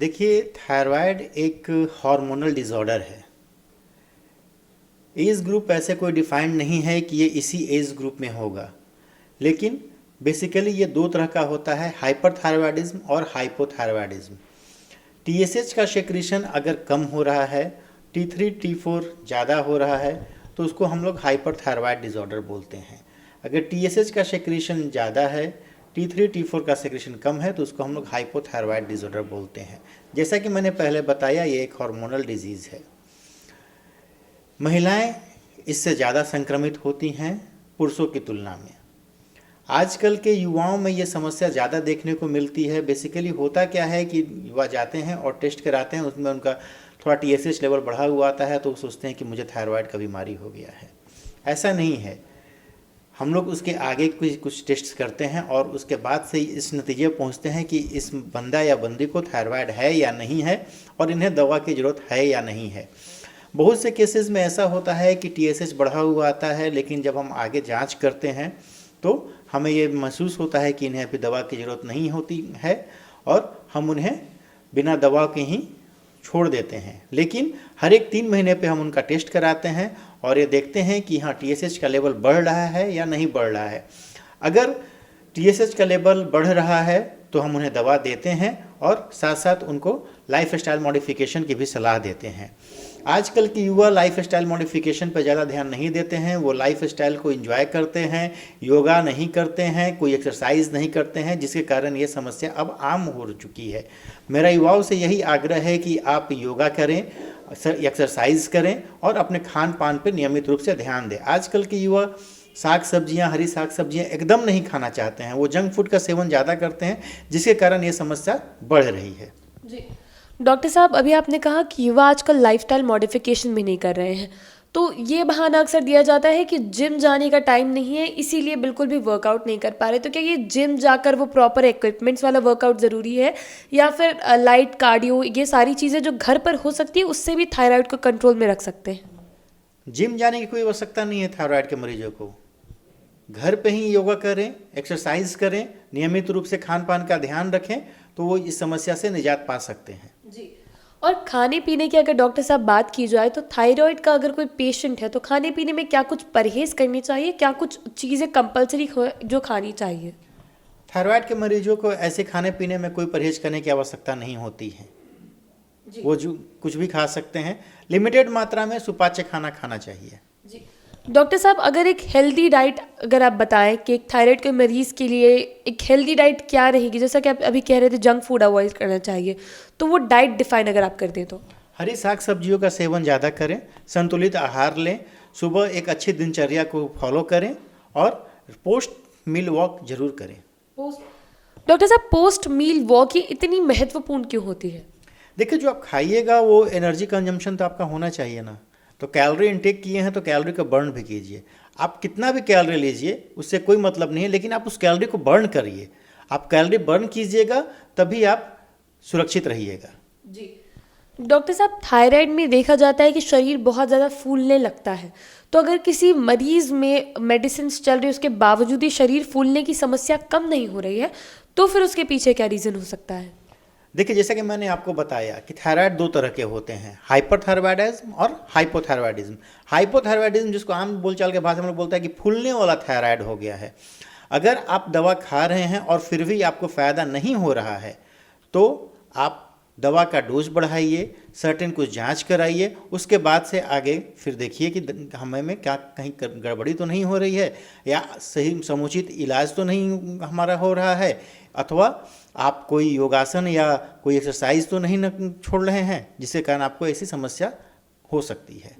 देखिए, थायराइड एक hormonal disorder है। एज ग्रुप ऐसे कोई डिफाइंड नहीं है कि ये इसी एज ग्रुप में होगा, लेकिन बेसिकली ये दो तरह का होता है, हाइपरथायरॉयडिज्म और हाइपोथायरॉयडिज्म। टीएसएच का सेक्रेशन अगर कम हो रहा है, T3 T4 ज़्यादा हो रहा है, तो उसको हम लोग हाइपरथायरॉयड डिसऑर्डर बोलते हैं। अगर टीएसएच का सेक्रेशन ज़्यादा है, T3 T4 का सेक्रेशन कम है, तो उसको हम लोग हाइपोथायरॉयड डिसऑर्डर बोलते हैं। जैसा कि मैंने पहले बताया, ये एक हार्मोनल डिजीज़ है। महिलाएं इससे ज़्यादा संक्रमित होती हैं पुरुषों की तुलना में। आजकल के युवाओं में ये समस्या ज़्यादा देखने को मिलती है। बेसिकली होता क्या है कि युवा जाते हैं और टेस्ट कराते हैं, उसमें उनका थोड़ा टीएसएच लेवल बढ़ा हुआ आता है, तो वो सोचते हैं कि मुझे थायराइड का बीमारी हो गया है। ऐसा नहीं है। हम लोग उसके आगे कुछ टेस्ट करते हैं और उसके बाद से इस नतीजे पहुंचते हैं कि इस बंदा या बंदी को थायराइड है या नहीं है और इन्हें दवा की ज़रूरत है या नहीं है। बहुत से केसेस में ऐसा होता है कि टीएसएच बढ़ा हुआ आता है, लेकिन जब हम आगे जांच करते हैं तो हमें ये महसूस होता है कि इन्हें अभी दवा की ज़रूरत नहीं होती है और हम उन्हें बिना दवा के ही छोड़ देते हैं। लेकिन हर एक 3 महीने पे हम उनका टेस्ट कराते हैं और ये देखते हैं कि हाँ, टीएसएच का लेवल बढ़ रहा है या नहीं बढ़ रहा है। अगर टीएसएच का लेवल बढ़ रहा है तो हम उन्हें दवा देते हैं और साथ साथ उनको लाइफ स्टाइल मॉडिफिकेशन की भी सलाह देते हैं। आजकल के युवा लाइफ स्टाइल मॉडिफिकेशन पर ज़्यादा ध्यान नहीं देते हैं। वो लाइफ स्टाइल को एंजॉय करते हैं, योगा नहीं करते हैं, कोई एक्सरसाइज नहीं करते हैं, जिसके कारण ये समस्या अब आम हो चुकी है। मेरा युवाओं से यही आग्रह है कि आप योगा करें, एक्सरसाइज करें और अपने खान पान पर नियमित रूप से ध्यान दें। आजकल के युवा साग सब्जियां, हरी साग सब्जियां एकदम नहीं खाना चाहते हैं। वो जंक फूड का सेवन ज़्यादा करते हैं, जिसके कारण ये समस्या बढ़ रही है। जी डॉक्टर साहब, अभी आपने कहा कि युवा आजकल लाइफस्टाइल मॉडिफिकेशन भी नहीं कर रहे हैं, तो ये बहाना अक्सर दिया जाता है कि जिम जाने का टाइम नहीं है, इसीलिए बिल्कुल भी वर्कआउट नहीं कर पा रहे। तो क्या ये जिम जाकर वो प्रॉपर इक्विपमेंट्स वाला वर्कआउट ज़रूरी है, या फिर लाइट कार्डियो, ये सारी चीज़ें जो घर पर हो सकती है उससे भी थायराइड को कंट्रोल में रख सकते हैं? जिम जाने की कोई आवश्यकता नहीं है थायराइड के मरीजों को। घर पे ही योगा करें, एक्सरसाइज करें, नियमित रूप से खान पान का ध्यान रखें, तो वो इस समस्या से निजात पा सकते हैं। जी। और खाने पीने की अगर डॉक्टर साहब बात की जाए, तो थायराइड का अगर कोई पेशेंट है तो खाने पीने में क्या कुछ परहेज करनी चाहिए, क्या कुछ चीज़ें कंपलसरी जो खानी चाहिए? थायराइड के मरीजों को ऐसे खाने पीने में कोई परहेज करने की आवश्यकता नहीं होती है। वो जो कुछ भी खा सकते हैं, लिमिटेड मात्रा में सुपाच्य खाना खाना चाहिए। जी डॉक्टर साहब, अगर एक हेल्दी डाइट अगर आप बताएं कि एक थायराइड के मरीज़ के लिए एक हेल्दी डाइट क्या रहेगी, जैसा कि आप अभी कह रहे थे जंक फूड अवॉइड करना चाहिए, तो वो डाइट डिफाइन अगर आप कर दें तो? हरी साग सब्जियों का सेवन ज़्यादा करें, संतुलित आहार लें, सुबह एक अच्छी दिनचर्या को फॉलो करें और पोस्ट मील वॉक जरूर करें। डॉक्टर साहब, पोस्ट मील वॉक ये इतनी महत्वपूर्ण क्यों होती है? देखिए, जो आप खाइएगा वो एनर्जी कंजम्पशन तो आपका होना चाहिए ना। तो कैलोरी इनटेक किए हैं तो कैलोरी को बर्न भी कीजिए। आप कितना भी कैलोरी लीजिए उससे कोई मतलब नहीं है, लेकिन आप उस कैलोरी को बर्न करिए। आप कैलोरी बर्न कीजिएगा तभी आप सुरक्षित रहिएगा। जी डॉक्टर साहब, थायराइड में देखा जाता है कि शरीर बहुत ज़्यादा फूलने लगता है, तो अगर किसी मरीज़ में मेडिसिन चल रही है उसके बावजूद ही शरीर फूलने की समस्या कम नहीं हो रही है, तो फिर उसके पीछे क्या रीज़न हो सकता है? देखिए, जैसा कि मैंने आपको बताया कि थायराइड 2 तरह के होते हैं, हाइपरथायरॉयडिज्म और हाइपोथायरॉयडिज्म। हाइपोथायरॉयडिज्म, जिसको आम बोलचाल के भाषा में लोग बोलता है कि फूलने वाला थायराइड हो गया है। अगर आप दवा खा रहे हैं और फिर भी आपको फ़ायदा नहीं हो रहा है, तो आप दवा का डोज बढ़ाइए, सर्टेन कुछ जांच कराइए, उसके बाद से आगे फिर देखिए कि हमें क्या कहीं गड़बड़ी तो नहीं हो रही है, या सही समुचित इलाज तो नहीं हमारा हो रहा है, अथवा आप कोई योगासन या कोई एक्सरसाइज तो नहीं छोड़ रहे हैं, जिसके कारण आपको ऐसी समस्या हो सकती है।